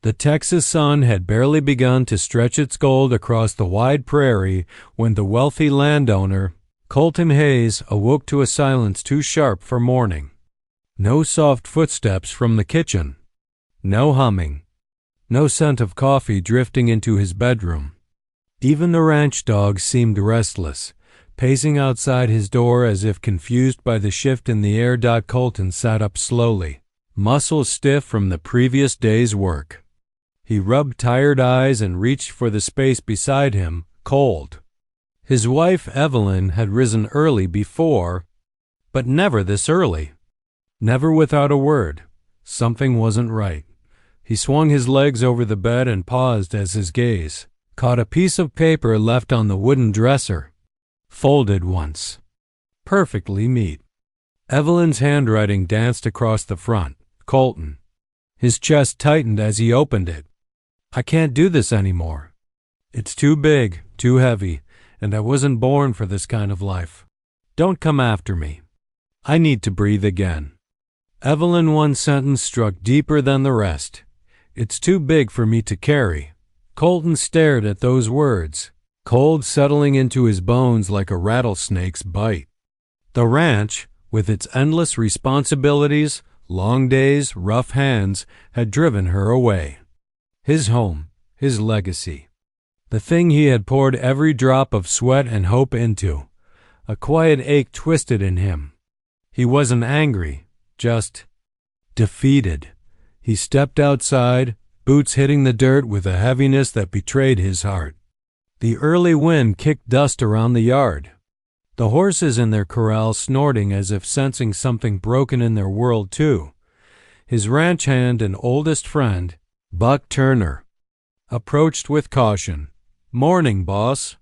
The Texas sun had barely begun to stretch its gold across the wide prairie when the wealthy landowner, Colton Hayes, awoke to a silence too sharp for morning. No soft footsteps from the kitchen. No humming. No scent of coffee drifting into his bedroom. Even the ranch dog seemed restless, pacing outside his door as if confused by the shift in the air. Colton sat up slowly, muscles stiff from the previous day's work. He rubbed tired eyes and reached for the space beside him, cold. His wife, Evelyn, had risen early before, but never this early. Never without a word. Something wasn't right. He swung his legs over the bed and paused as his gaze caught a piece of paper left on the wooden dresser. Folded once. Perfectly neat. Evelyn's handwriting danced across the front. Colton. His chest tightened as he opened it. I can't do this anymore. It's too big, too heavy, and I wasn't born for this kind of life. Don't come after me. I need to breathe again. Evelyn, one sentence struck deeper than the rest. It's too big for me to carry. Colton stared at those words, cold settling into his bones like a rattlesnake's bite. The ranch, with its endless responsibilities, long days, rough hands, had driven her away. His home, his legacy. The thing he had poured every drop of sweat and hope into. A quiet ache twisted in him. He wasn't angry, just defeated. He stepped outside, boots hitting the dirt with a heaviness that betrayed his heart. The early wind kicked dust around the yard. The horses in their corral snorting as if sensing something broken in their world too. His ranch hand and oldest friend, Buck Turner, approached with caution. Morning, boss.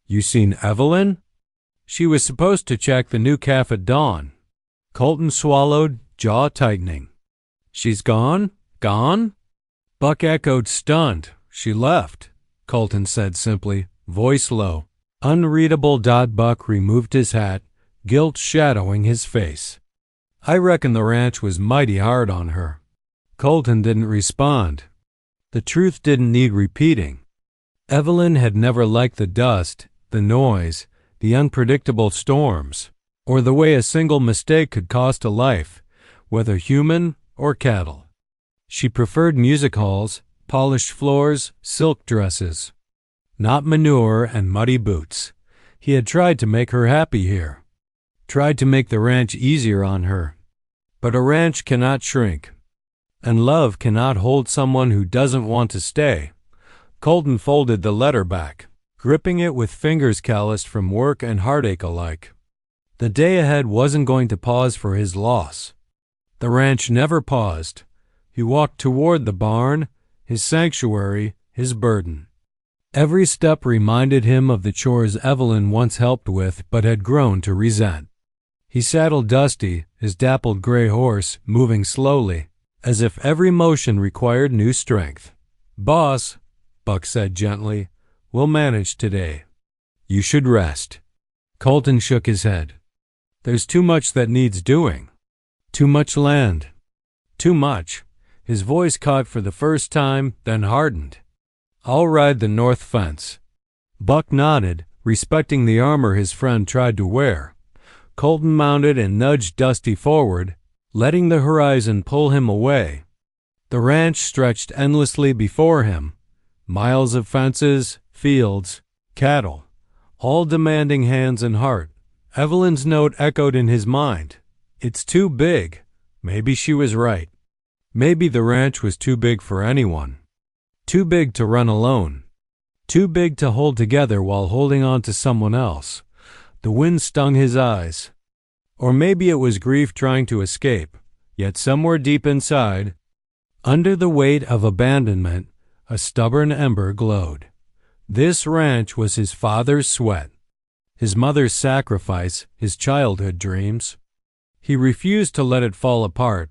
You seen Evelyn? She was supposed to check the new calf at dawn. Colton swallowed, jaw tightening. She's gone? Gone? Buck echoed, stunned. She left, Colton said simply, voice low. Unreadable. Buck removed his hat, guilt shadowing his face. I reckon the ranch was mighty hard on her. Colton didn't respond. The truth didn't need repeating. Evelyn had never liked the dust, the noise, the unpredictable storms, or the way a single mistake could cost a life, whether human or cattle. She preferred music halls, polished floors, silk dresses. Not manure and muddy boots. He had tried to make her happy here. Tried to make the ranch easier on her. But a ranch cannot shrink. And love cannot hold someone who doesn't want to stay. Colton folded the letter back, gripping it with fingers calloused from work and heartache alike. The day ahead wasn't going to pause for his loss. The ranch never paused. He walked toward the barn, his sanctuary, his burden. Every step reminded him of the chores Evelyn once helped with but had grown to resent. He saddled Dusty, his dappled gray horse, moving slowly, as if every motion required new strength. Boss, Buck said gently, we'll manage today. You should rest. Colton shook his head. There's too much that needs doing. Too much land. Too much. His voice caught for the first time, then hardened. I'll ride the north fence. Buck nodded, respecting the armor his friend tried to wear. Colton mounted and nudged Dusty forward, letting the horizon pull him away. The ranch stretched endlessly before him. Miles of fences, fields, cattle, all demanding hands and heart. Evelyn's note echoed in his mind. It's too big. Maybe she was right. Maybe the ranch was too big for anyone. Too big to run alone. Too big to hold together while holding on to someone else. The wind stung his eyes. Or maybe it was grief trying to escape, yet somewhere deep inside, under the weight of abandonment, a stubborn ember glowed. This ranch was his father's sweat, his mother's sacrifice, his childhood dreams. He refused to let it fall apart,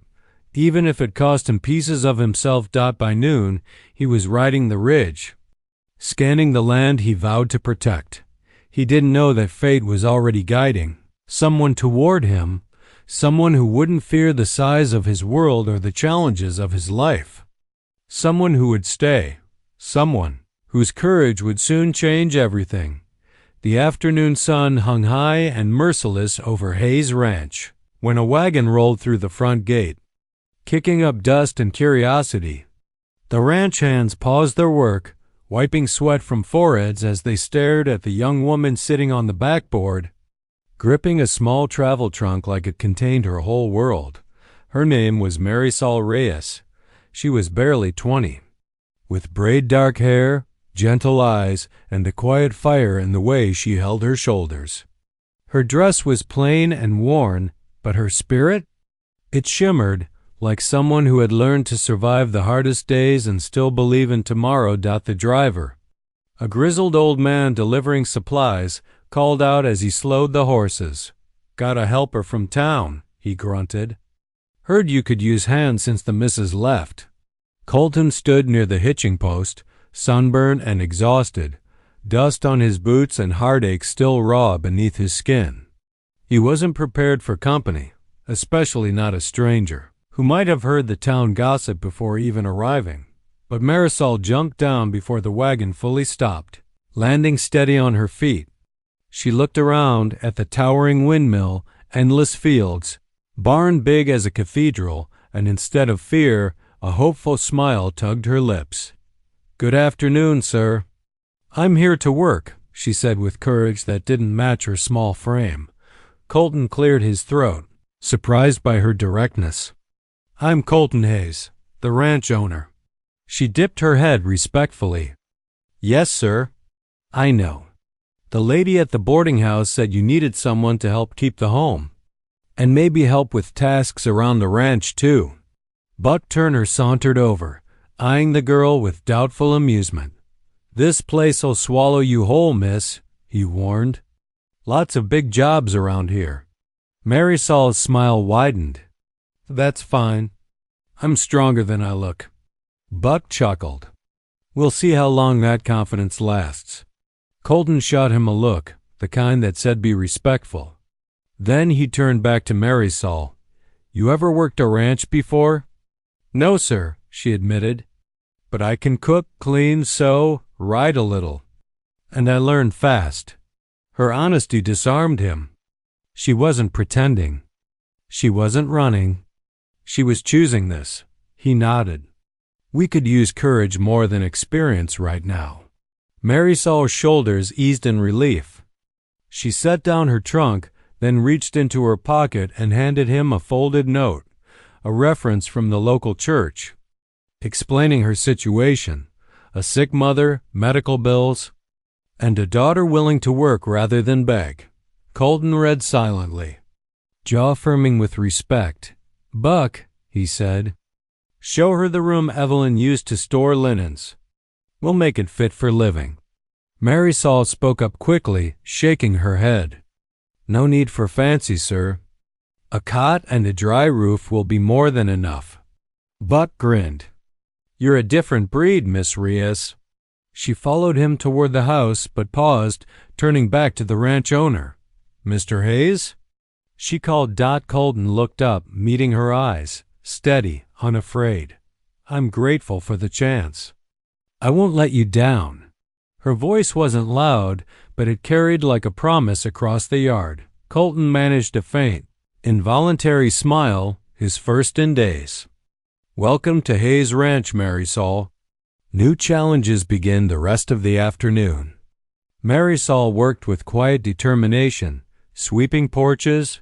even if it cost him pieces of himself. By noon, he was riding the ridge, scanning the land he vowed to protect. He didn't know that fate was already guiding someone toward him, someone who wouldn't fear the size of his world or the challenges of his life. Someone who would stay. Someone whose courage would soon change everything. The afternoon sun hung high and merciless over Hayes Ranch when a wagon rolled through the front gate, kicking up dust and curiosity. The ranch hands paused their work, wiping sweat from foreheads as they stared at the young woman sitting on the backboard, gripping a small travel trunk like it contained her whole world. Her name was Marisol Reyes. She was barely 20, with braid dark hair, gentle eyes, and a quiet fire in the way she held her shoulders. Her dress was plain and worn, but her spirit? It shimmered, like someone who had learned to survive the hardest days and still believe in tomorrow. The driver, a grizzled old man delivering supplies, called out as he slowed the horses. "Got a helper from town," he grunted. "Heard you could use hands since the missus left." Colton stood near the hitching post, sunburned and exhausted, dust on his boots and heartache still raw beneath his skin. He wasn't prepared for company, especially not a stranger, who might have heard the town gossip before even arriving. But Marisol jumped down before the wagon fully stopped, landing steady on her feet. She looked around at the towering windmill, endless fields, barn big as a cathedral, and instead of fear, a hopeful smile tugged her lips. "Good afternoon, sir." "I'm here to work," she said with courage that didn't match her small frame. Colton cleared his throat, surprised by her directness. "I'm Colton Hayes, the ranch owner." She dipped her head respectfully. "Yes, sir. I know. The lady at the boarding house said you needed someone to help keep the home, and maybe help with tasks around the ranch, too." Buck Turner sauntered over, eyeing the girl with doubtful amusement. "This place'll swallow you whole, miss," he warned. "Lots of big jobs around here." Marisol's smile widened. "That's fine. I'm stronger than I look." Buck chuckled. "We'll see how long that confidence lasts." Colton shot him a look, the kind that said be respectful. Then he turned back to Marisol. "You ever worked a ranch before?" "No, sir," she admitted. "But I can cook, clean, sew, ride a little. And I learned fast." Her honesty disarmed him. She wasn't pretending. She wasn't running. She was choosing this. He nodded. "We could use courage more than experience right now." Marisol's shoulders eased in relief. She set down her trunk, then reached into her pocket and handed him a folded note, a reference from the local church, explaining her situation, a sick mother, medical bills, and a daughter willing to work rather than beg. Colton read silently, jaw firming with respect. "Buck," he said, "show her the room Evelyn used to store linens. We'll make it fit for living." Marisol spoke up quickly, shaking her head. "No need for fancy, sir. A cot and a dry roof will be more than enough." Buck grinned. "You're a different breed, Miss Reyes." She followed him toward the house, but paused, turning back to the ranch owner. "Mr. Hayes?" She called. Colton looked up, meeting her eyes, steady, unafraid. "I'm grateful for the chance. I won't let you down." Her voice wasn't loud, but it carried like a promise across the yard. Colton managed a faint, involuntary smile, his first in days. "Welcome to Hayes Ranch, Marisol." New challenges begin the rest of the afternoon. Marisol worked with quiet determination, sweeping porches,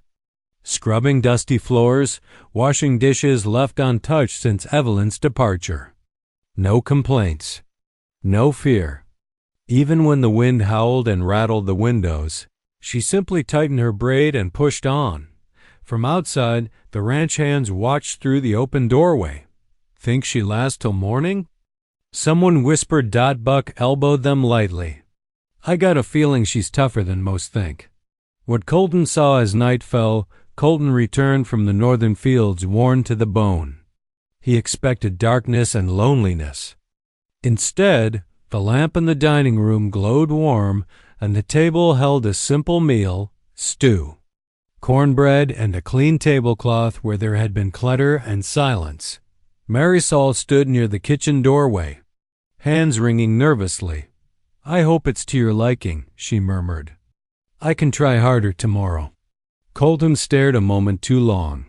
scrubbing dusty floors, washing dishes left untouched since Evelyn's departure. No complaints. No fear. Even when the wind howled and rattled the windows, she simply tightened her braid and pushed on. From outside, the ranch hands watched through the open doorway. "Think she'll last till morning?" Someone whispered. Buck elbowed them lightly. "I got a feeling she's tougher than most think." What Colton saw as night fell, Colton returned from the northern fields worn to the bone. He expected darkness and loneliness. Instead, the lamp in the dining room glowed warm, and the table held a simple meal, stew, cornbread, and a clean tablecloth where there had been clutter and silence. Marisol stood near the kitchen doorway, hands wringing nervously. "I hope it's to your liking," she murmured. "I can try harder tomorrow." Colton stared a moment too long,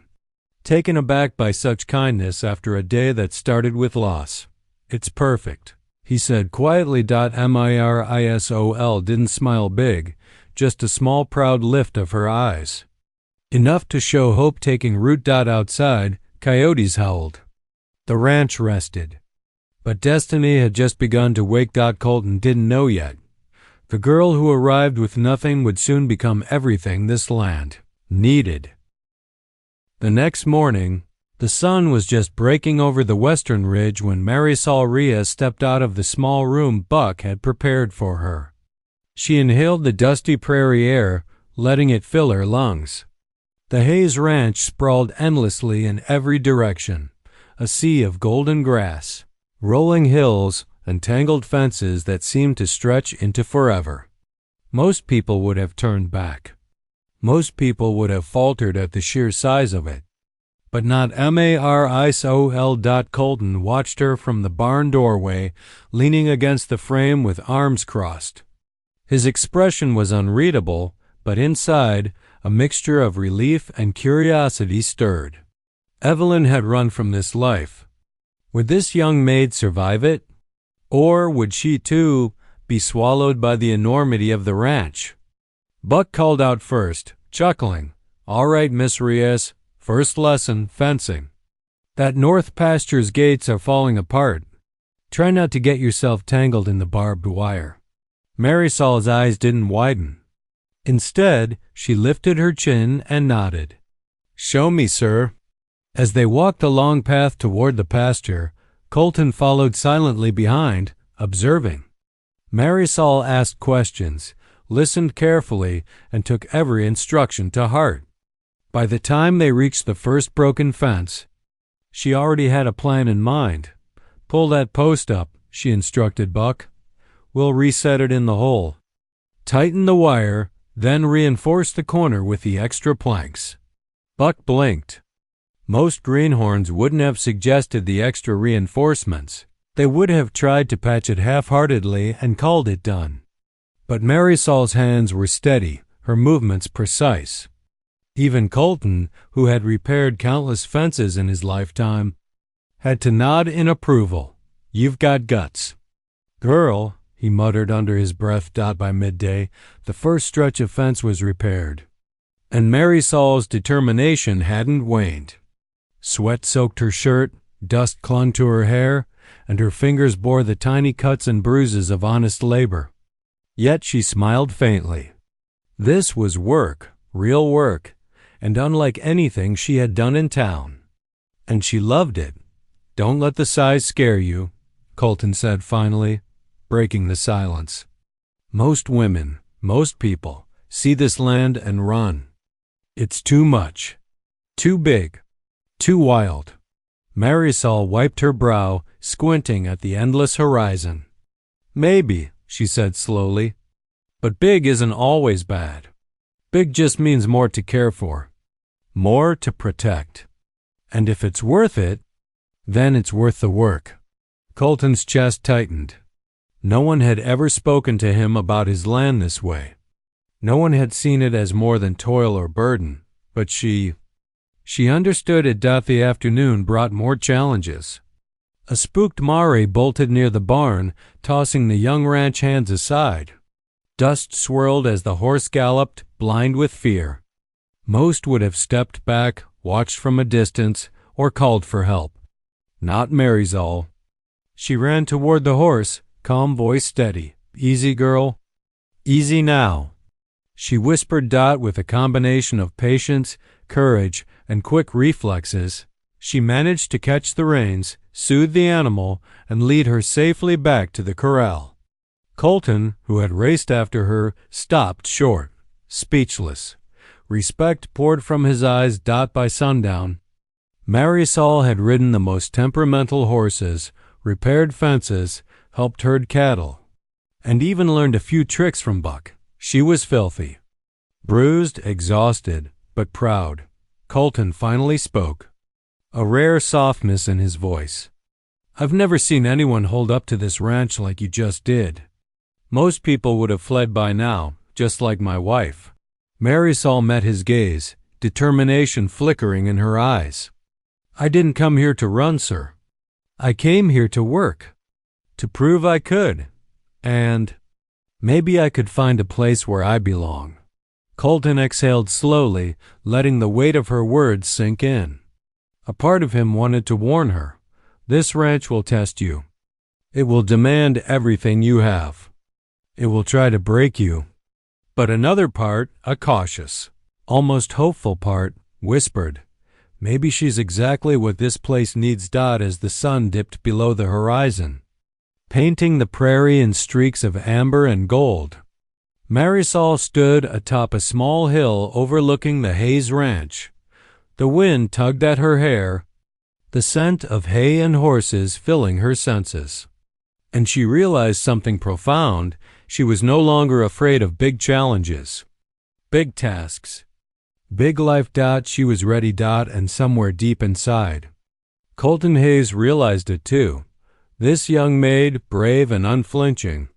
taken aback by such kindness after a day that started with loss. "It's perfect," he said quietly. Marisol didn't smile big, just a small proud lift of her eyes, enough to show hope taking root. Outside, coyotes howled. The ranch rested. But destiny had just begun to wake. Colton didn't know yet. The girl who arrived with nothing would soon become everything this land needed. The next morning, the sun was just breaking over the western ridge when Marisol stepped out of the small room Buck had prepared for her. She inhaled the dusty prairie air, letting it fill her lungs. The Hayes Ranch sprawled endlessly in every direction, a sea of golden grass, rolling hills, and tangled fences that seemed to stretch into forever. Most people would have turned back. Most people would have faltered at the sheer size of it. But not Marisol. Colton watched her from the barn doorway, leaning against the frame with arms crossed. His expression was unreadable, but inside, a mixture of relief and curiosity stirred. Evelyn had run from this life. Would this young maid survive it? Or would she, too, be swallowed by the enormity of the ranch? Buck called out first, chuckling. "All right, Miss Reyes, first lesson, fencing. That north pasture's gates are falling apart. Try not to get yourself tangled in the barbed wire." Marisol's eyes didn't widen. Instead, she lifted her chin and nodded. "Show me, sir." As they walked the long path toward the pasture, Colton followed silently behind, observing. Marisol asked questions, listened carefully, and took every instruction to heart. By the time they reached the first broken fence, she already had a plan in mind. "Pull that post up," she instructed Buck. "We'll reset it in the hole. Tighten the wire, then reinforce the corner with the extra planks." Buck blinked. Most greenhorns wouldn't have suggested the extra reinforcements. They would have tried to patch it half-heartedly and called it done. But Marisol's hands were steady, her movements precise. Even Colton, who had repaired countless fences in his lifetime, had to nod in approval. "You've got guts." "Girl," he muttered under his breath. By midday, the first stretch of fence was repaired, and Marisol's determination hadn't waned. Sweat soaked her shirt, dust clung to her hair, and her fingers bore the tiny cuts and bruises of honest labor. Yet she smiled faintly. This was work, real work, and unlike anything she had done in town. And she loved it. "Don't let the size scare you," Colton said finally, breaking the silence. "Most women, most people, see this land and run. It's too much. Too big. Too wild." Marisol wiped her brow, squinting at the endless horizon. "Maybe," she said slowly, "but big isn't always bad. Big just means more to care for, more to protect. And if it's worth it, then it's worth the work." Colton's chest tightened. No one had ever spoken to him about his land this way. No one had seen it as more than toil or burden, but she understood it. The afternoon brought more challenges. A spooked Mare bolted near the barn, tossing the young ranch hands aside. Dust swirled as the horse galloped, blind with fear. Most would have stepped back, watched from a distance, or called for help. Not Marisol. She ran toward the horse, calm voice steady. "Easy, girl. Easy now." She whispered. With a combination of patience, courage, and quick reflexes, she managed to catch the reins, soothe the animal, and lead her safely back to the corral. Colton, who had raced after her, stopped short, speechless. Respect poured from his eyes. By sundown, Marisol had ridden the most temperamental horses, repaired fences, helped herd cattle, and even learned a few tricks from Buck. She was filthy. Bruised, exhausted, but proud, Colton finally spoke. a rare softness in his voice. "I've never seen anyone hold up to this ranch like you just did. Most people would have fled by now, just like my wife." Marisol met his gaze, determination flickering in her eyes. "I didn't come here to run, sir. I came here to work, to prove I could, and maybe I could find a place where I belong." Colton exhaled slowly, letting the weight of her words sink in. A part of him wanted to warn her. This ranch will test you. It will demand everything you have. It will try to break you. But another part, a cautious, almost hopeful part, whispered, "Maybe she's exactly what this place needs." As the sun dipped below the horizon, painting the prairie in streaks of amber and gold, Marisol stood atop a small hill overlooking the Hayes Ranch. The wind tugged at her hair, the scent of hay and horses filling her senses. And she realized something profound. She was no longer afraid of big challenges, big tasks, big life. She was ready. And somewhere deep inside, Colton Hayes realized it too. This young maid, brave and unflinching,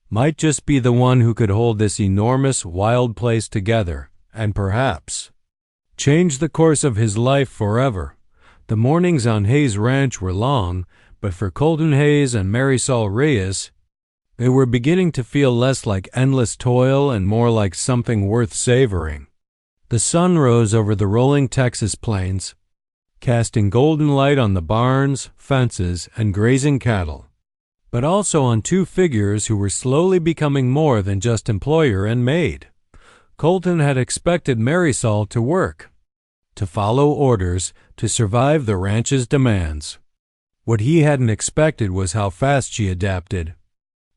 might just be the one who could hold this enormous, wild place together, and perhaps change the course of his life forever. The mornings on Hayes Ranch were long, but for Colton Hayes and Marisol Reyes, they were beginning to feel less like endless toil and more like something worth savoring. The sun rose over the rolling Texas plains, casting golden light on the barns, fences, and grazing cattle, but also on two figures who were slowly becoming more than just employer and maid. Colton had expected Marisol to work, to follow orders, to survive the ranch's demands. What he hadn't expected was how fast she adapted.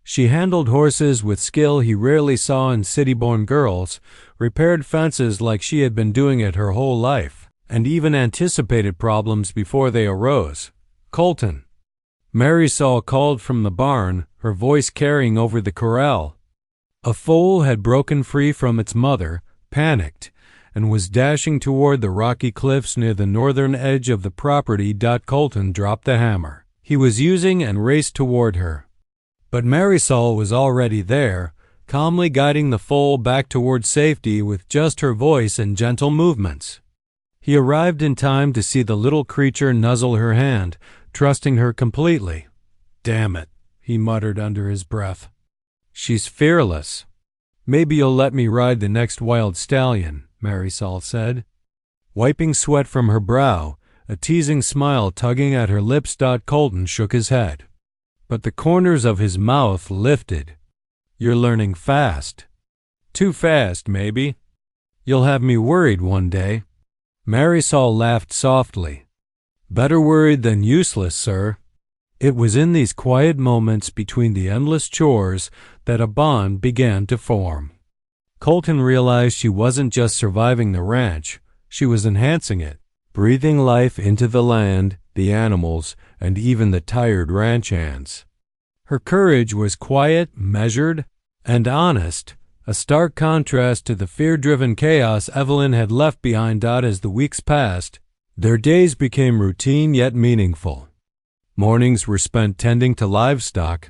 She handled horses with skill he rarely saw in city-born girls, repaired fences like she had been doing it her whole life, and even anticipated problems before they arose. "Colton." Marisol called from the barn, her voice carrying over the corral. A foal had broken free from its mother, panicked, and was dashing toward the rocky cliffs near the northern edge of the property. Colton dropped the hammer he was using and raced toward her. But Marisol was already there, calmly guiding the foal back toward safety with just her voice and gentle movements. He arrived in time to see the little creature nuzzle her hand, trusting her completely. "Damn it," he muttered under his breath. "She's fearless." "Maybe you'll let me ride the next wild stallion," Marisol said, wiping sweat from her brow, a teasing smile tugging at her lips. Colton shook his head, but the corners of his mouth lifted. "You're learning fast. Too fast, maybe. You'll have me worried one day." Marisol laughed softly. "Better worried than useless, sir." It was in these quiet moments between the endless chores that a bond began to form. Colton realized she wasn't just surviving the ranch, she was enhancing it, breathing life into the land, the animals, and even the tired ranch hands. Her courage was quiet, measured, and honest, a stark contrast to the fear-driven chaos Evelyn had left behind. As the weeks passed, their days became routine yet meaningful. Mornings were spent tending to livestock,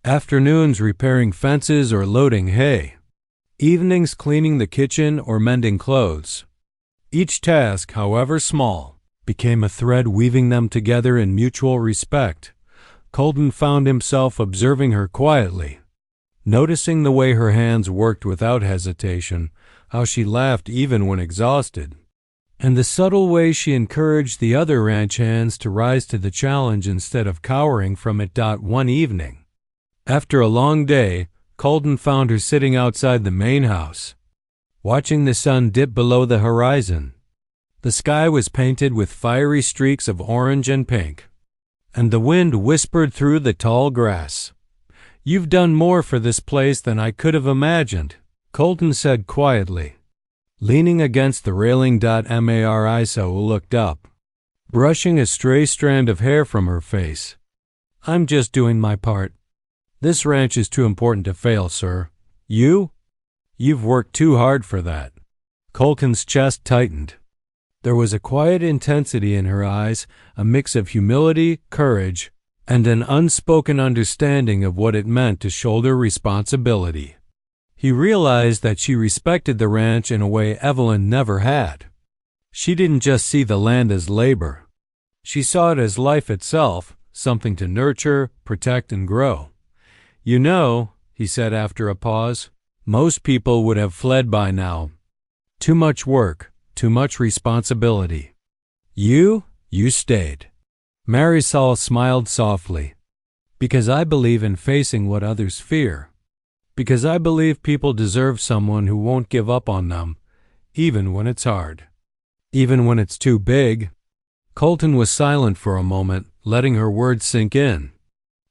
afternoons repairing fences or loading hay, evenings cleaning the kitchen or mending clothes. Each task, however small, became a thread weaving them together in mutual respect. Colton found himself observing her quietly, noticing the way her hands worked without hesitation, how she laughed even when exhausted, and the subtle way she encouraged the other ranch hands to rise to the challenge instead of cowering from it. One evening, after a long day, Colton found her sitting outside the main house, watching the sun dip below the horizon. The sky was painted with fiery streaks of orange and pink, and the wind whispered through the tall grass. "You've done more for this place than I could have imagined," Colton said quietly. Leaning against the railing. Marisol looked up, brushing a stray strand of hair from her face. "I'm just doing my part. This ranch is too important to fail, sir. You've worked too hard for that." Colton's chest tightened. There was a quiet intensity in her eyes, a mix of humility, courage, and an unspoken understanding of what it meant to shoulder responsibility. He realized that she respected the ranch in a way Evelyn never had. She didn't just see the land as labor. She saw it as life itself, something to nurture, protect, and grow. "You know," he said after a pause, "most people would have fled by now. Too much work, too much responsibility. You stayed." Marisol smiled softly. "Because I believe in facing what others fear. Because I believe people deserve someone who won't give up on them, even when it's hard. Even when it's too big." Colton was silent for a moment, letting her words sink in.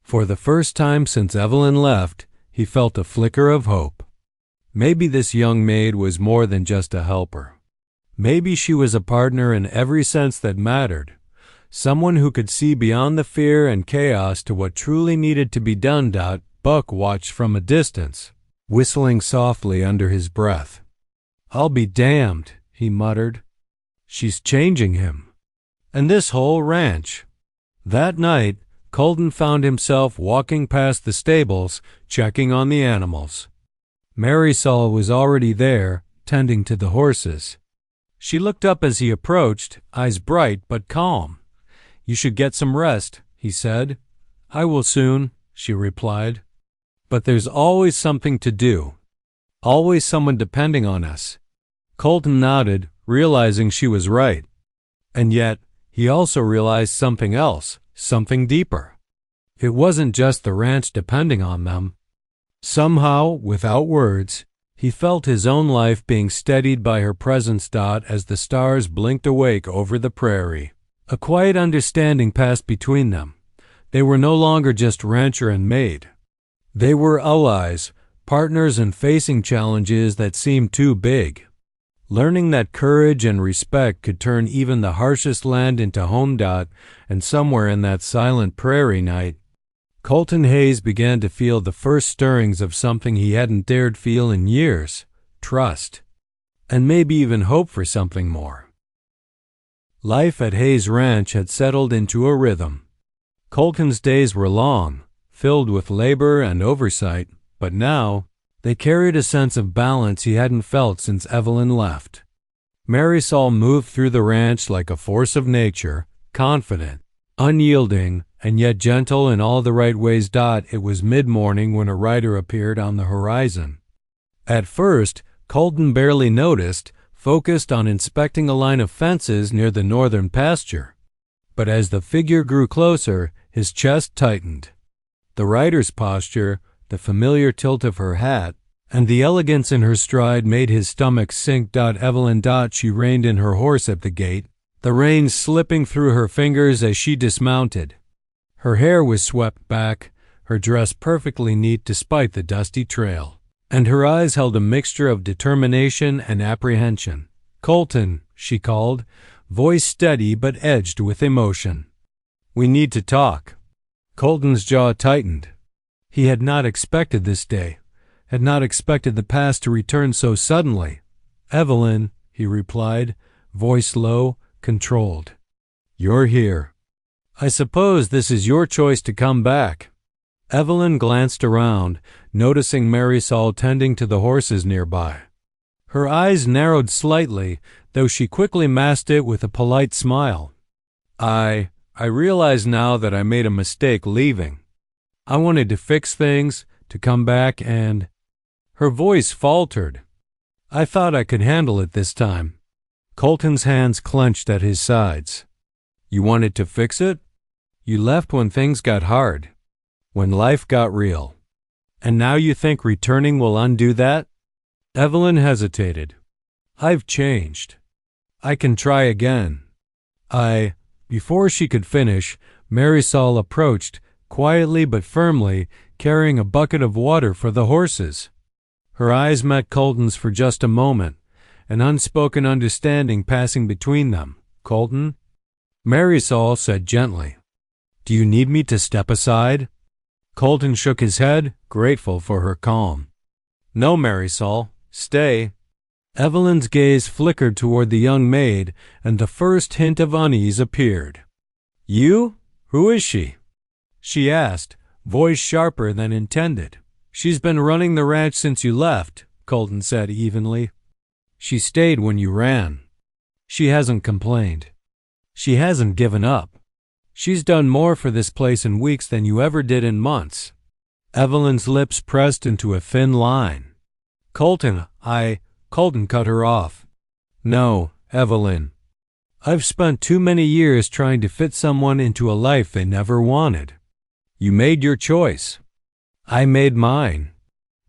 For the first time since Evelyn left, he felt a flicker of hope. Maybe this young maid was more than just a helper. Maybe she was a partner in every sense that mattered, someone who could see beyond the fear and chaos to what truly needed to be done. Buck watched from a distance, whistling softly under his breath. "I'll be damned," he muttered. "She's changing him. And this whole ranch." That night, Colton found himself walking past the stables, checking on the animals. Marisol was already there, tending to the horses. She looked up as he approached, eyes bright but calm. "You should get some rest," he said. "I will soon," she replied. "But there's always something to do. Always someone depending on us." Colton nodded, realizing she was right. And yet, he also realized something else, something deeper. It wasn't just the ranch depending on them. Somehow, without words, he felt his own life being steadied by her presence. As the stars blinked awake over the prairie, a quiet understanding passed between them. They were no longer just rancher and maid. They were allies, partners in facing challenges that seemed too big. Learning that courage and respect could turn even the harshest land into home. And somewhere in that silent prairie night, Colton Hayes began to feel the first stirrings of something he hadn't dared feel in years: trust, and maybe even hope for something more. Life at Hayes Ranch had settled into a rhythm. Colton's days were long, filled with labor and oversight, but now they carried a sense of balance he hadn't felt since Evelyn left. Marisol moved through the ranch like a force of nature, confident, unyielding, and yet gentle in all the right ways. It was mid-morning when a rider appeared on the horizon. At first, Colton barely noticed, focused on inspecting a line of fences near the northern pasture. But as the figure grew closer, his chest tightened. The rider's posture, the familiar tilt of her hat, and the elegance in her stride made his stomach sink. Evelyn. She reined in her horse at the gate, the reins slipping through her fingers as she dismounted. Her hair was swept back, her dress perfectly neat despite the dusty trail, and her eyes held a mixture of determination and apprehension. "Colton," she called, voice steady but edged with emotion. "We need to talk." Colton's jaw tightened. He had not expected this day, had not expected the past to return so suddenly. "Evelyn," he replied, voice low, controlled. "You're here. I suppose this is your choice to come back." Evelyn glanced around, noticing Marisol tending to the horses nearby. Her eyes narrowed slightly, though she quickly masked it with a polite smile. I realize now that I made a mistake leaving. I wanted to fix things, to come back and—" Her voice faltered. "I thought I could handle it this time." Colton's hands clenched at his sides. "You wanted to fix it? You left when things got hard, when life got real. And now you think returning will undo that?" Evelyn hesitated. "I've changed. I can try again. Before she could finish, Marisol approached, quietly but firmly, carrying a bucket of water for the horses. Her eyes met Colton's for just a moment, an unspoken understanding passing between them. "Colton?" Marisol said gently. "Do you need me to step aside?" Colton shook his head, grateful for her calm. "No, Marisol, stay. Evelyn's gaze flickered toward the young maid, and the first hint of unease appeared. "You? Who is she?" she asked, voice sharper than intended. "She's been running the ranch since you left," Colton said evenly. "She stayed when you ran. She hasn't complained. She hasn't given up. She's done more for this place in weeks than you ever did in months." Evelyn's lips pressed into a thin line. Colton cut her off. "No, Evelyn. I've spent too many years trying to fit someone into a life they never wanted. You made your choice. I made mine."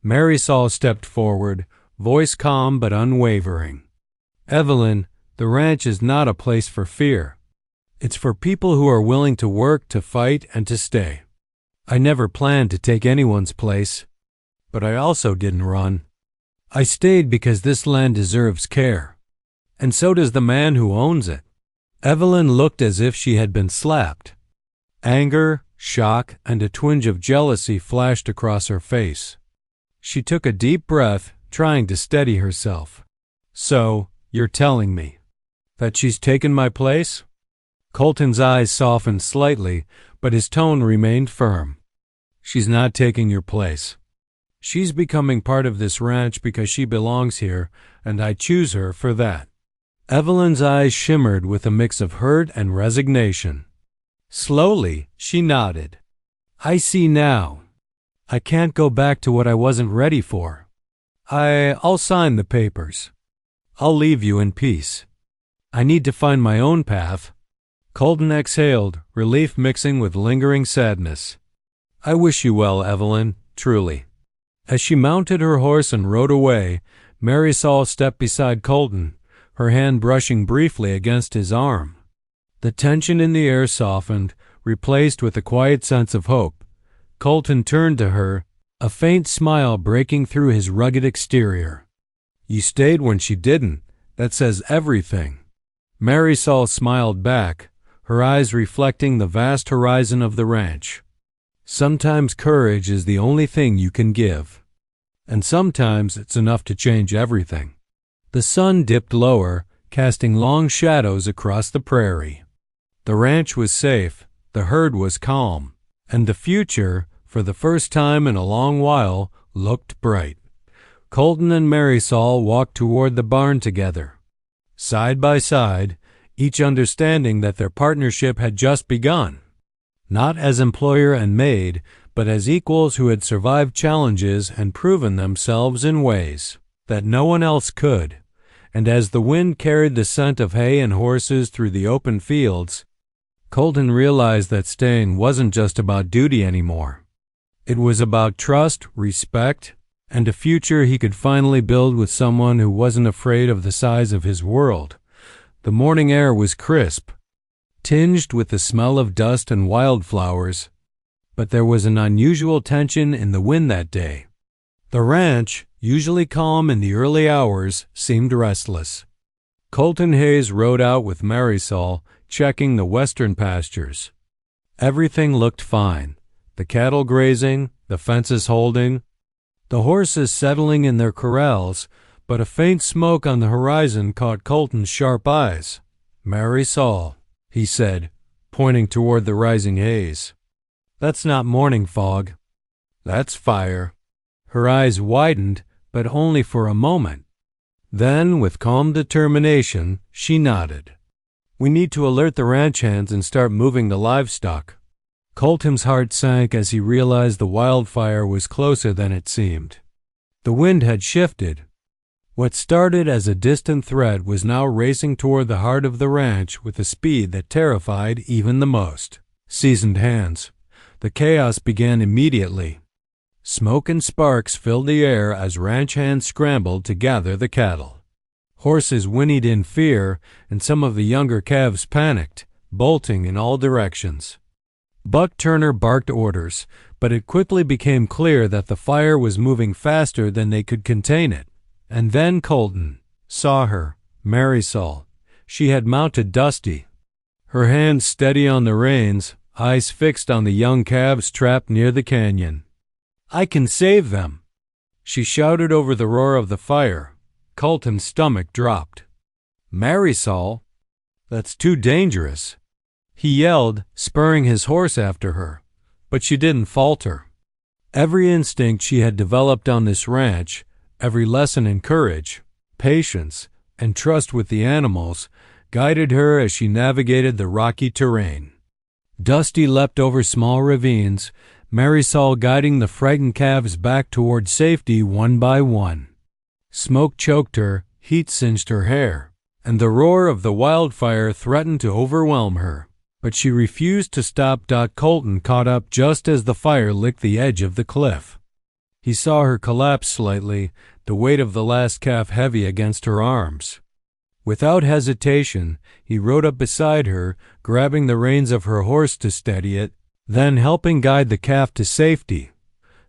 Marisol stepped forward, voice calm but unwavering. "Evelyn, the ranch is not a place for fear. It's for people who are willing to work, to fight, and to stay. I never planned to take anyone's place, but I also didn't run. I stayed because this land deserves care, and so does the man who owns it." Evelyn looked as if she had been slapped. Anger, shock, and a twinge of jealousy flashed across her face. She took a deep breath, trying to steady herself. "So, you're telling me that she's taken my place?" Colton's eyes softened slightly, but his tone remained firm. "She's not taking your place. She's becoming part of this ranch because she belongs here, and I choose her for that." Evelyn's eyes shimmered with a mix of hurt and resignation. Slowly, she nodded. "I see now. I can't go back to what I wasn't ready for. I'll sign the papers. I'll leave you in peace. I need to find my own path." Colton exhaled, relief mixing with lingering sadness. "I wish you well, Evelyn, truly." As she mounted her horse and rode away, Marisol stepped beside Colton, her hand brushing briefly against his arm. The tension in the air softened, replaced with a quiet sense of hope. Colton turned to her, a faint smile breaking through his rugged exterior. "You stayed when she didn't. That says everything." Marisol smiled back, her eyes reflecting the vast horizon of the ranch. "Sometimes courage is the only thing you can give, and sometimes it's enough to change everything." The sun dipped lower, casting long shadows across the prairie. The ranch was safe, the herd was calm, and the future, for the first time in a long while, looked bright. Colton and Marisol walked toward the barn together, side by side, each understanding that their partnership had just begun. Not as employer and maid, but as equals who had survived challenges and proven themselves in ways that no one else could. And as the wind carried the scent of hay and horses through the open fields, Colton realized that staying wasn't just about duty anymore. It was about trust, respect, and a future he could finally build with someone who wasn't afraid of the size of his world. The morning air was crisp, tinged with the smell of dust and wildflowers, but there was an unusual tension in the wind that day. The ranch, usually calm in the early hours, seemed restless. Colton Hayes rode out with Marisol, checking the western pastures. Everything looked fine. The cattle grazing, the fences holding, the horses settling in their corrals, but a faint smoke on the horizon caught Colton's sharp eyes. "Marisol," he said, pointing toward the rising haze. "That's not morning fog. That's fire." Her eyes widened, but only for a moment. Then, with calm determination, she nodded. "We need to alert the ranch hands and start moving the livestock." Colton's heart sank as he realized the wildfire was closer than it seemed. The wind had shifted. What started as a distant threat was now racing toward the heart of the ranch with a speed that terrified even the most seasoned hands. The chaos began immediately. Smoke and sparks filled the air as ranch hands scrambled to gather the cattle. Horses whinnied in fear, and some of the younger calves panicked, bolting in all directions. Buck Turner barked orders, but it quickly became clear that the fire was moving faster than they could contain it. And then Colton saw her, Marisol. She had mounted Dusty, her hands steady on the reins, eyes fixed on the young calves trapped near the canyon. "I can save them," she shouted over the roar of the fire. Colton's stomach dropped. Marisol? That's too dangerous. He yelled, spurring his horse after her, but she didn't falter. Every instinct she had developed on this ranch, every lesson in courage, patience, and trust with the animals, guided her as she navigated the rocky terrain. Dusty leapt over small ravines, Marisol guiding the frightened calves back toward safety one by one. Smoke choked her, heat singed her hair, and the roar of the wildfire threatened to overwhelm her. But she refused to stop. Colton caught up just as the fire licked the edge of the cliff. He saw her collapse slightly, the weight of the last calf heavy against her arms. Without hesitation, he rode up beside her, grabbing the reins of her horse to steady it, then helping guide the calf to safety.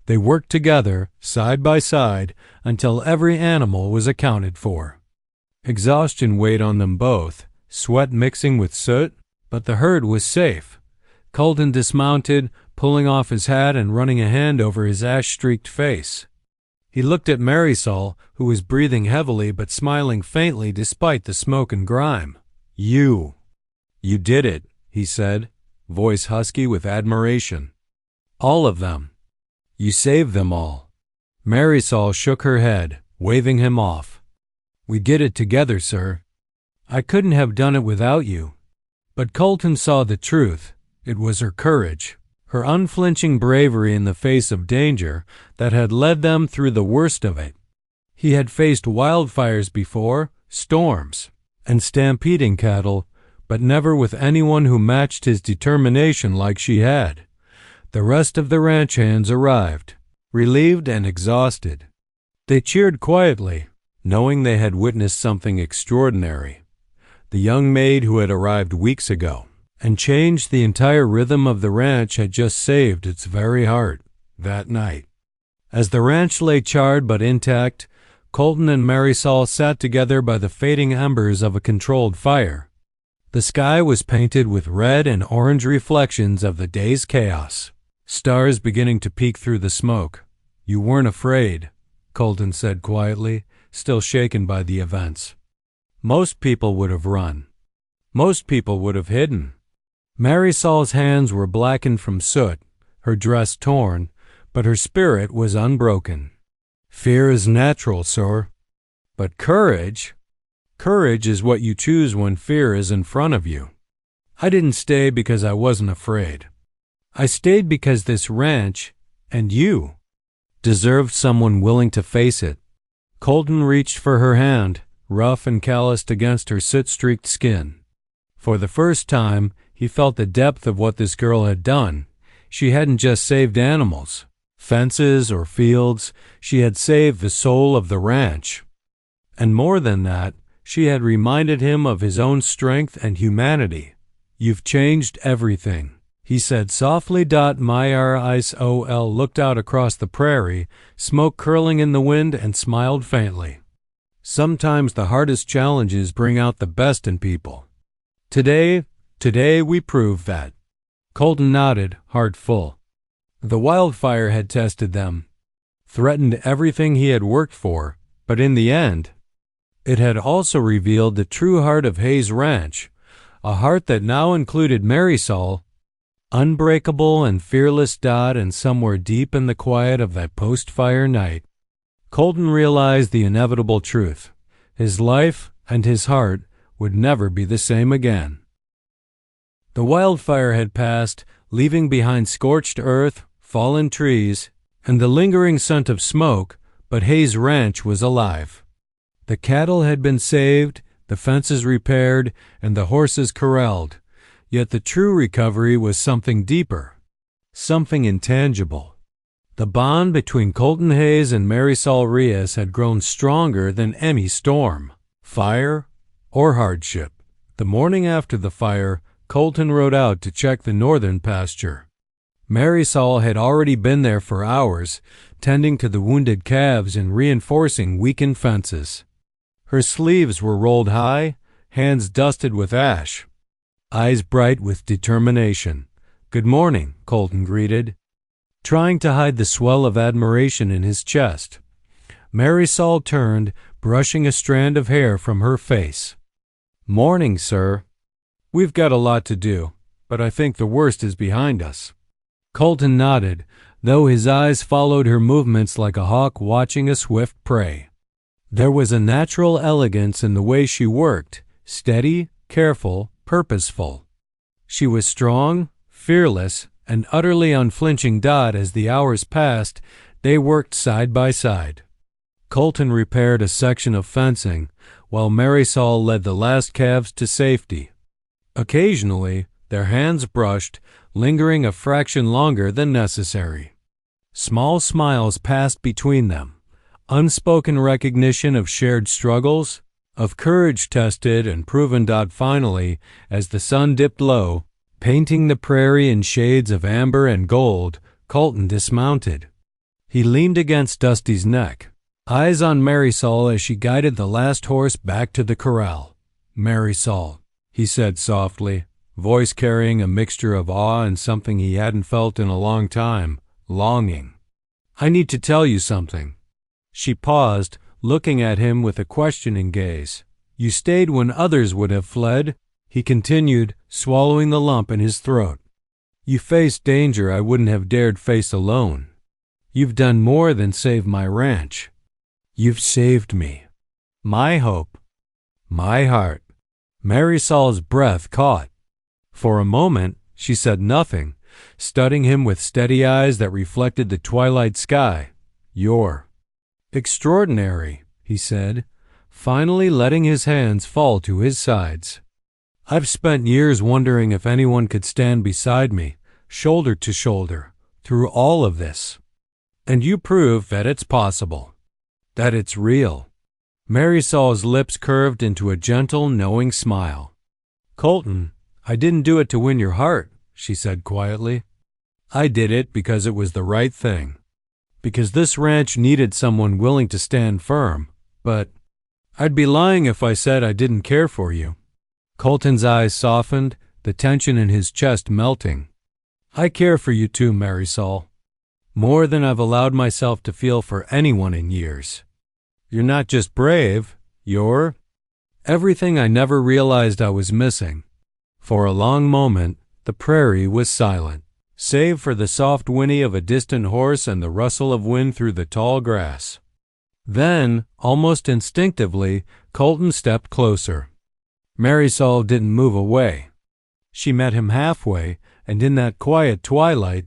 They worked together, side by side, until every animal was accounted for. Exhaustion weighed on them both, sweat mixing with soot, but the herd was safe. Colton dismounted, pulling off his hat and running a hand over his ash-streaked face. He looked at Marisol, who was breathing heavily but smiling faintly despite the smoke and grime. You did it," he said, voice husky with admiration. "All of them. You saved them all." Marisol shook her head, waving him off. "We did it together, sir. I couldn't have done it without you." But Colton saw the truth. It was her courage, her unflinching bravery in the face of danger that had led them through the worst of it. He had faced wildfires before, storms, and stampeding cattle, but never with anyone who matched his determination like she had. The rest of the ranch hands arrived, relieved and exhausted. They cheered quietly, knowing they had witnessed something extraordinary. The young maid who had arrived weeks ago and changed the entire rhythm of the ranch had just saved its very heart that night. As the ranch lay charred but intact, Colton and Marisol sat together by the fading embers of a controlled fire. The sky was painted with red and orange reflections of the day's chaos, stars beginning to peek through the smoke. "You weren't afraid," Colton said quietly, still shaken by the events. "Most people would have run. Most people would have hidden." Marisol's hands were blackened from soot, her dress torn, but her spirit was unbroken. "Fear is natural, sir. But courage is what you choose when fear is in front of you. I didn't stay because I wasn't afraid. I stayed because this ranch, and you, deserved someone willing to face it." Colton reached for her hand, rough and calloused against her soot-streaked skin. For the first time, he felt the depth of what this girl had done. She hadn't just saved animals, fences, or fields. She had saved the soul of the ranch. And more than that, she had reminded him of his own strength and humanity. "You've changed everything," he said softly. Marisol looked out across the prairie, smoke curling in the wind, and smiled faintly. "Sometimes the hardest challenges bring out the best in people. Today we proved that." Colton nodded, heart full. The wildfire had tested them, threatened everything he had worked for, but in the end, it had also revealed the true heart of Hayes Ranch, a heart that now included Marisol, unbreakable and fearless. And somewhere deep in the quiet of that post-fire night, Colton realized the inevitable truth. His life and his heart would never be the same again. The wildfire had passed, leaving behind scorched earth, fallen trees, and the lingering scent of smoke, but Hayes Ranch was alive. The cattle had been saved, the fences repaired, and the horses corralled. Yet the true recovery was something deeper, something intangible. The bond between Colton Hayes and Marisol Reyes had grown stronger than any storm, fire, or hardship. The morning after the fire, Colton rode out to check the northern pasture. Marisol had already been there for hours, tending to the wounded calves and reinforcing weakened fences. Her sleeves were rolled high, hands dusted with ash, eyes bright with determination. "Good morning," Colton greeted, trying to hide the swell of admiration in his chest. Marisol turned, brushing a strand of hair from her face. "Morning, sir. We've got a lot to do, but I think the worst is behind us." Colton nodded, though his eyes followed her movements like a hawk watching a swift prey. There was a natural elegance in the way she worked, steady, careful, purposeful. She was strong, fearless, and utterly unflinching. As the hours passed, they worked side by side. Colton repaired a section of fencing, while Marisol led the last calves to safety. Occasionally, their hands brushed, lingering a fraction longer than necessary. Small smiles passed between them, unspoken recognition of shared struggles, of courage tested and proven. Finally, as the sun dipped low, painting the prairie in shades of amber and gold, Colton dismounted. He leaned against Dusty's neck, eyes on Marisol as she guided the last horse back to the corral. "Marisol," he said softly, voice carrying a mixture of awe and something he hadn't felt in a long time, longing. "I need to tell you something." She paused, looking at him with a questioning gaze. "You stayed when others would have fled," he continued, swallowing the lump in his throat. "You faced danger I wouldn't have dared face alone. You've done more than save my ranch. You've saved me. My hope. My heart." Marisol's breath caught. For a moment, she said nothing, studying him with steady eyes that reflected the twilight sky. "You're extraordinary," he said, finally letting his hands fall to his sides. "I've spent years wondering if anyone could stand beside me, shoulder to shoulder, through all of this. And you prove that it's possible. That it's real." Marisol's lips curved into a gentle, knowing smile. "Colton, I didn't do it to win your heart," she said quietly. "I did it because it was the right thing. Because this ranch needed someone willing to stand firm. But I'd be lying if I said I didn't care for you." Colton's eyes softened, the tension in his chest melting. "I care for you too, Marisol. More than I've allowed myself to feel for anyone in years. You're not just brave, you're everything I never realized I was missing." For a long moment, the prairie was silent, save for the soft whinny of a distant horse and the rustle of wind through the tall grass. Then, almost instinctively, Colton stepped closer. Marisol didn't move away. She met him halfway, and in that quiet twilight,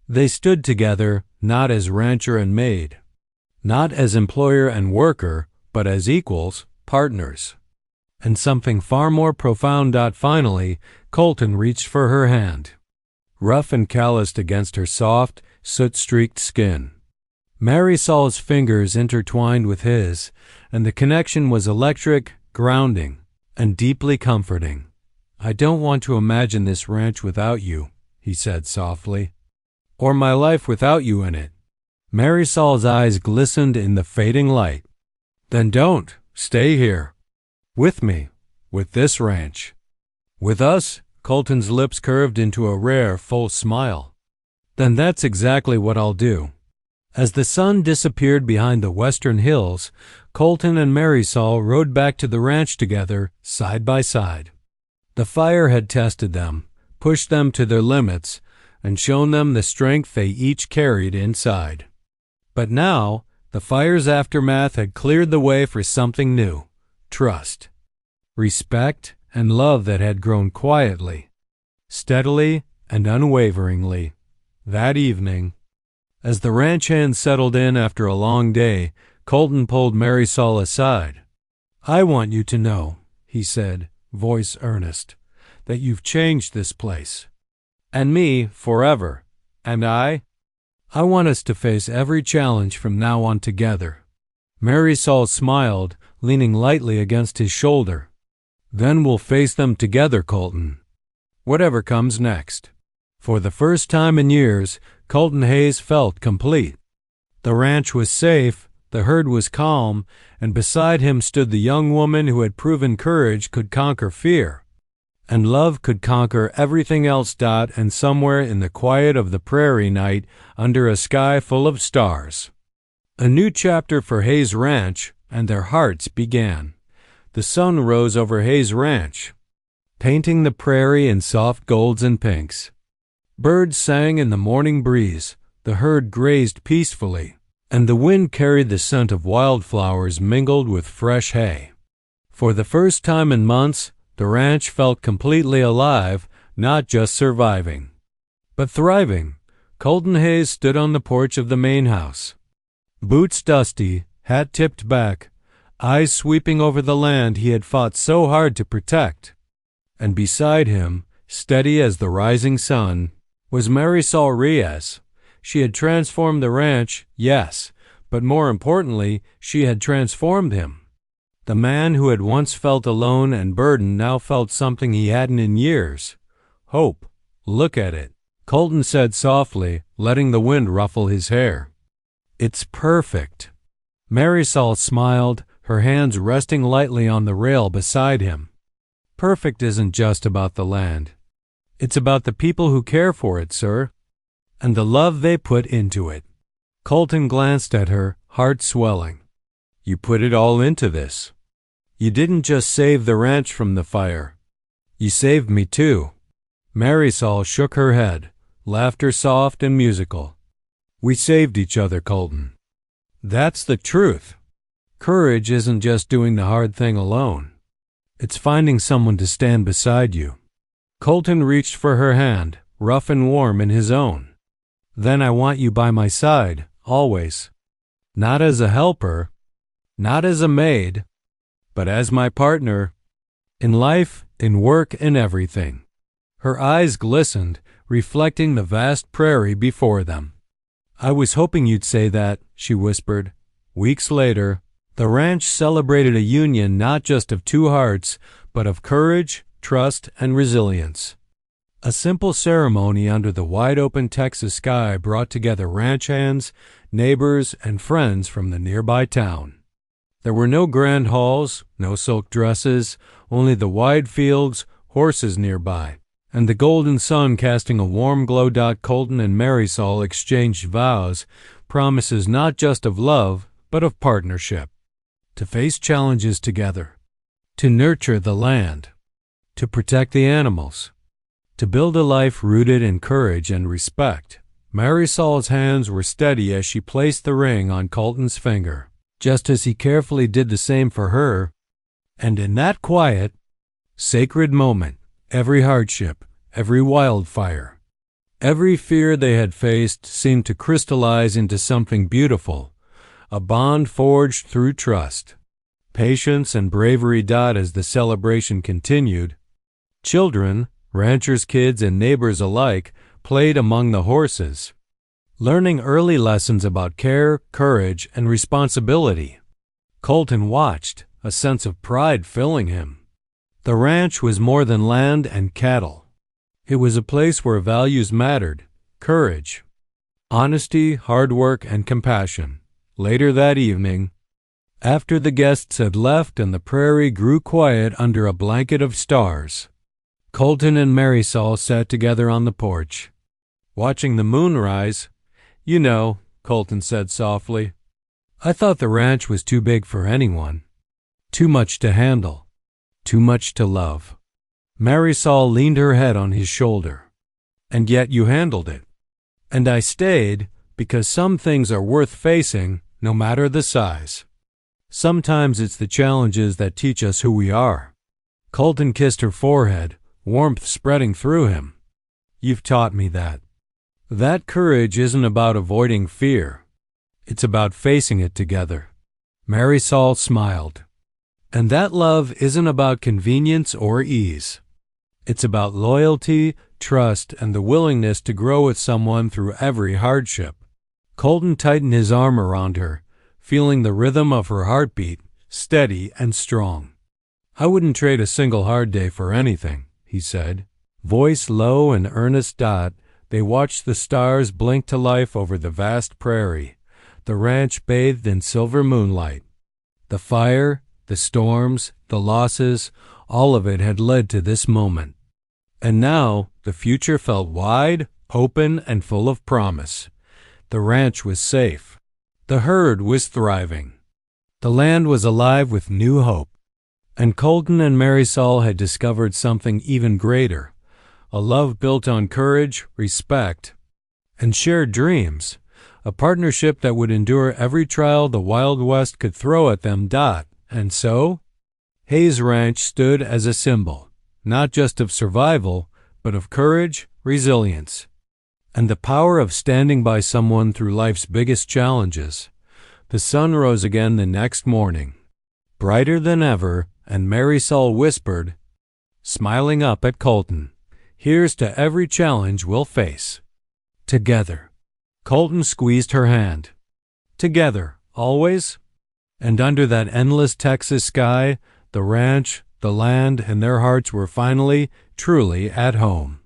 they stood together, not as rancher and maid, not as employer and worker, but as equals, partners. And something far more profound. Finally, Colton reached for her hand, rough and calloused against her soft, soot-streaked skin. Marisol's fingers intertwined with his, and the connection was electric, grounding, and deeply comforting. "I don't want to imagine this ranch without you," he said softly, "or my life without you in it." Marisol's eyes glistened in the fading light. "Then don't. Stay here. With me. With this ranch. With us." Colton's lips curved into a rare, full smile. "Then that's exactly what I'll do." As the sun disappeared behind the western hills, Colton and Marisol rode back to the ranch together, side by side. The fire had tested them, pushed them to their limits, and shown them the strength they each carried inside. But now, the fire's aftermath had cleared the way for something new: trust, respect, and love that had grown quietly, steadily, and unwaveringly. That evening, as the ranch hands settled in after a long day, Colton pulled Marisol aside. "I want you to know," he said, voice earnest, "that you've changed this place. And me forever. And I want us to face every challenge from now on together." Marisol smiled, leaning lightly against his shoulder. "Then we'll face them together, Colton. Whatever comes next." For the first time in years, Colton Hayes felt complete. The ranch was safe, the herd was calm, and beside him stood the young woman who had proven courage could conquer fear, and love could conquer everything else. And somewhere in the quiet of the prairie night, under a sky full of stars, A new chapter for Hayes Ranch, and their hearts began. The sun rose over Hayes Ranch, painting the prairie in soft golds and pinks. Birds sang in the morning breeze, the herd grazed peacefully, and the wind carried the scent of wildflowers mingled with fresh hay. For the first time in months, the ranch felt completely alive, not just surviving, but thriving. Colton Hayes stood on the porch of the main house, boots dusty, hat tipped back, eyes sweeping over the land he had fought so hard to protect. And beside him, steady as the rising sun, was Marisol Reyes. She had transformed the ranch, yes, but more importantly, she had transformed him. The man who had once felt alone and burdened now felt something he hadn't in years. Hope. Look at it, Colton said softly, letting the wind ruffle his hair. It's perfect. Marisol smiled, her hands resting lightly on the rail beside him. Perfect isn't just about the land. It's about the people who care for it, sir, and the love they put into it. Colton glanced at her, heart swelling. You put it all into this. You didn't just save the ranch from the fire. You saved me too. Marisol shook her head, laughter soft and musical. We saved each other, Colton. That's the truth. Courage isn't just doing the hard thing alone. It's finding someone to stand beside you. Colton reached for her hand, rough and warm in his own. Then I want you by my side, always. Not as a helper, not as a maid, but as my partner. In life, in work, in everything. Her eyes glistened, reflecting the vast prairie before them. I was hoping you'd say that, she whispered. Weeks later, the ranch celebrated a union not just of two hearts, but of courage, trust, and resilience. A simple ceremony under the wide-open Texas sky brought together ranch hands, neighbors, and friends from the nearby town. There were no grand halls, no silk dresses, only the wide fields, horses nearby, and the golden sun casting a warm glow. Colton and Marisol exchanged vows, promises not just of love, but of partnership. To face challenges together, to nurture the land, to protect the animals, to build a life rooted in courage and respect. Marisol's hands were steady as she placed the ring on Colton's finger, just as he carefully did the same for her. And in that quiet, sacred moment, every hardship, every wildfire, every fear they had faced seemed to crystallize into something beautiful, a bond forged through trust, patience, and bravery. As the celebration continued, children, ranchers' kids, and neighbors alike played among the horses, learning early lessons about care, courage, and responsibility. Colton watched, a sense of pride filling him. The ranch was more than land and cattle. It was a place where values mattered: courage, honesty, hard work, and compassion. Later that evening, after the guests had left and the prairie grew quiet under a blanket of stars, Colton and Marisol sat together on the porch, watching the moon rise. You know, Colton said softly, I thought the ranch was too big for anyone. Too much to handle. Too much to love. Marisol leaned her head on his shoulder. And yet you handled it. And I stayed because some things are worth facing, no matter the size. Sometimes it's the challenges that teach us who we are. Colton kissed her forehead, warmth spreading through him. You've taught me that. That courage isn't about avoiding fear. It's about facing it together. Marisol smiled. And that love isn't about convenience or ease. It's about loyalty, trust, and the willingness to grow with someone through every hardship. Colton tightened his arm around her, feeling the rhythm of her heartbeat, steady and strong. I wouldn't trade a single hard day for anything, he said. Voice low and earnest. They watched the stars blink to life over the vast prairie, the ranch bathed in silver moonlight. The fire, the storms, the losses, all of it had led to this moment. And now the future felt wide, open, and full of promise. The ranch was safe. The herd was thriving. The land was alive with new hope. And Colton and Marisol had discovered something even greater, a love built on courage, respect, and shared dreams, a partnership that would endure every trial the Wild West could throw at them. And so, Hayes Ranch stood as a symbol, not just of survival, but of courage, resilience, and the power of standing by someone through life's biggest challenges. The sun rose again the next morning, brighter than ever, and Marisol whispered, smiling up at Colton, "Here's to every challenge we'll face together." Colton squeezed her hand. Together, always? And under that endless Texas sky, the ranch, the land, and their hearts were finally, truly at home.